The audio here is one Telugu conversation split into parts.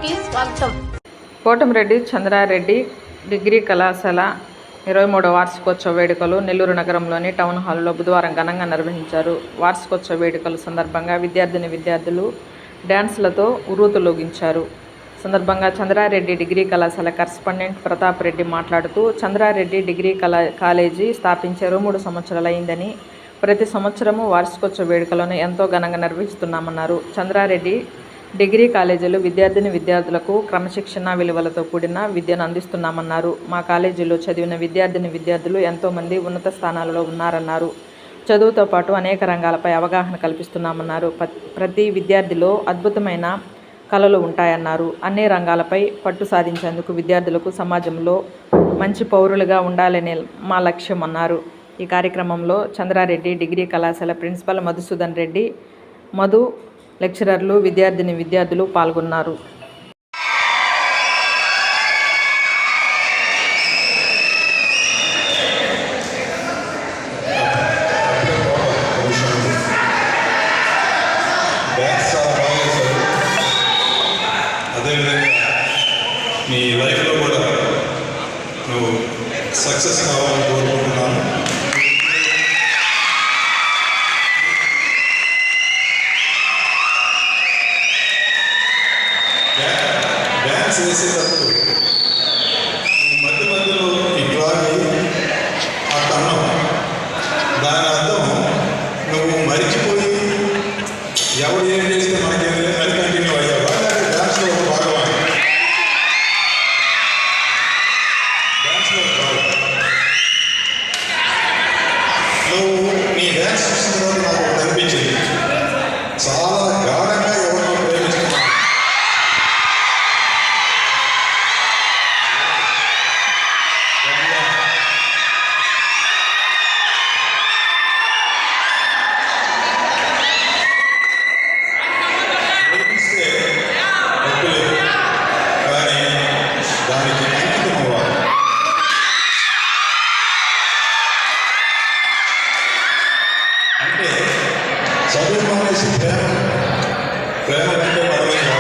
కి స్వాగతం. కోటమిరెడ్డి చంద్రారెడ్డి డిగ్రీ కళాశాల 23వ వార్షికోత్సవ వేడుకలు నెల్లూరు నగరంలోని టౌన్ హాల్లో బుధవారం ఘనంగా నిర్వహించారు. వార్షికోత్సవ వేడుకల సందర్భంగా విద్యార్థులు డ్యాన్సులతో ఉర్రూతలూగించారు. సందర్భంగా చంద్రారెడ్డి డిగ్రీ కళాశాల కరస్పాండెంట్ ప్రతాప్ రెడ్డి మాట్లాడుతూ, చంద్రారెడ్డి డిగ్రీ కాలేజీ స్థాపించి 23 సంవత్సరాలైందని, ప్రతి సంవత్సరము వార్షికోత్సవ వేడుకలను ఎంతో ఘనంగా నిర్వహిస్తున్నామన్నారు. చంద్రారెడ్డి డిగ్రీ కాలేజీలో విద్యార్థులకు క్రమశిక్షణ విలువలతో కూడిన విద్యను అందిస్తున్నామన్నారు. మా కాలేజీలో చదివిన విద్యార్థులు ఎంతోమంది ఉన్నత స్థానాలలో ఉన్నారన్నారు. చదువుతో పాటు అనేక రంగాలపై అవగాహన కల్పిస్తున్నామన్నారు. ప్రతి విద్యార్థిలో అద్భుతమైన కళలు ఉంటాయన్నారు. అన్ని రంగాలపై పట్టు సాధించేందుకు విద్యార్థులకు సమాజంలో మంచి పౌరులుగా ఉండాలనే మా లక్ష్యం అన్నారు. ఈ కార్యక్రమంలో చంద్రారెడ్డి డిగ్రీ కళాశాల ప్రిన్సిపల్ మధుసూదన్ రెడ్డి, మధు, లెక్చరర్లు, విద్యార్థులు పాల్గొన్నారు. అదేవిధంగా నీ లైఫ్లో కూడా నువ్వు సక్సెస్ కావాలని కోరుకుంటున్నాను. డ్యాన్స్ వేసేటప్పుడు మధ్యలో ఇట్లా అన్నావు, దాని అర్థం నువ్వు మరిచిపోయి ఎవరు ఏం చేస్తే మనకేం లేదు అది కంటిన్యూ అయ్యావా, లేకపోతే డ్యాన్స్లో ఒక భాగమా? డ్యాన్స్లో ఒక భాగం. నువ్వు నీ డ్యాన్స్ చూసిన తర్వాత నాకు ఒకటి అనిపించింది, చాలా గాఢంగా ఎవరినో ప్రేమిస్తున్నావు. అంటే చదువు మానేసి ప్రేమ కంటే పడలేదు.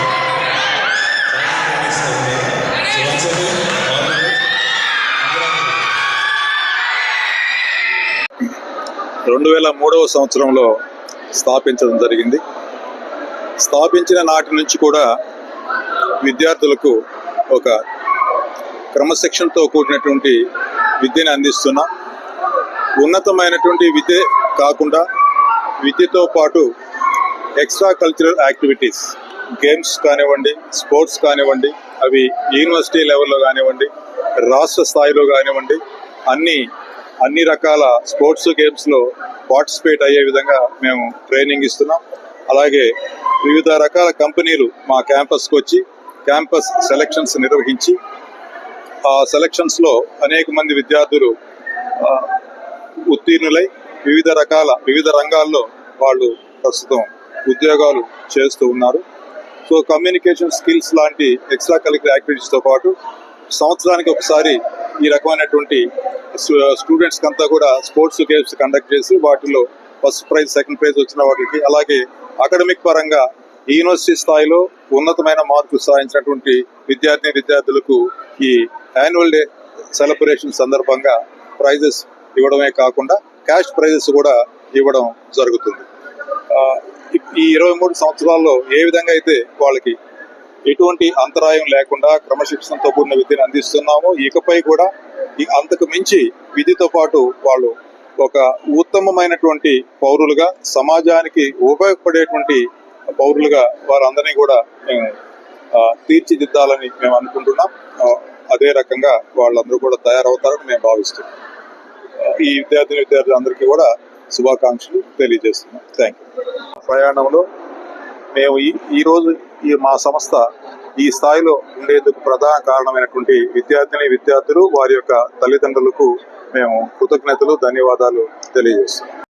2003వ సంవత్సరంలో స్థాపించడం జరిగింది. స్థాపించిన నాటి నుంచి కూడా విద్యార్థులకు ఒక క్రమశిక్షణతో కూడినటువంటి విద్యను అందిస్తున్నాం. ఉన్నతమైనటువంటి విద్య కాకుండా విద్యతో పాటు ఎక్స్ట్రా కల్చరల్ యాక్టివిటీస్, గేమ్స్ కానివ్వండి, స్పోర్ట్స్ కానివ్వండి, అవి యూనివర్సిటీ లెవెల్లో కానివ్వండి, రాష్ట్ర స్థాయిలో కానివ్వండి, అన్ని రకాల స్పోర్ట్స్ గేమ్స్లో పార్టిసిపేట్ అయ్యే విధంగా మేము ట్రైనింగ్ ఇస్తున్నాం. అలాగే వివిధ రకాల కంపెనీలు మా క్యాంపస్కి వచ్చి క్యాంపస్ సెలక్షన్స్ నిర్వహించి ఆ సెలక్షన్స్లో అనేక మంది విద్యార్థులు ఉత్తీర్ణులై వివిధ రంగాల్లో వాళ్ళు ప్రస్తుతం ఉద్యోగాలు చేస్తూ ఉన్నారు. సో కమ్యూనికేషన్ స్కిల్స్ లాంటి ఎక్స్ట్రా కరిక్యులర్ యాక్టివిటీస్తో పాటు సంవత్సరానికి ఒకసారి ఈ రకమైనటువంటి స్టూడెంట్స్కి అంతా కూడా స్పోర్ట్స్ గేమ్స్ కండక్ట్ చేసి వాటిలో ఫస్ట్ ప్రైజ్, సెకండ్ ప్రైజ్ వచ్చిన వాటికి, అలాగే అకాడమిక్ పరంగా యూనివర్సిటీ స్థాయిలో ఉన్నతమైన మార్కులు సాధించినటువంటి విద్యార్థులకు ఈ యాన్యువల్ డే సెలబ్రేషన్ సందర్భంగా ప్రైజెస్ ఇవ్వడమే కాకుండా క్యాష్ ప్రైజెస్ కూడా ఇవ్వడం జరుగుతుంది. ఈ 23 సంవత్సరాల్లో ఏ విధంగా అయితే వాళ్ళకి ఎటువంటి అంతరాయం లేకుండా క్రమశిక్షణతో కూడిన విద్యను అందిస్తున్నామో, ఇకపై కూడా అంతకు మించి విద్యతో పాటు వాళ్ళు ఒక ఉత్తమమైనటువంటి పౌరులుగా, సమాజానికి ఉపయోగపడేటువంటి పౌరులుగా వారందరినీ కూడా మేము తీర్చిదిద్దాలని మేము అనుకుంటున్నాం. అదే రకంగా వాళ్ళందరూ కూడా తయారవుతారని మేము భావిస్తున్నాం. ఈ విద్యార్థులందరికీ కూడా శుభాకాంక్షలు తెలియజేస్తున్నాం. Thank you. ప్రయాణంలో మేము ఈరోజు మా సంస్థ ఈ స్థాయిలో ఉండేందుకు ప్రధాన కారణమైనటువంటి విద్యార్థులు, వారి యొక్క తల్లిదండ్రులకు మేము కృతజ్ఞతలు, ధన్యవాదాలు తెలియజేస్తున్నాం.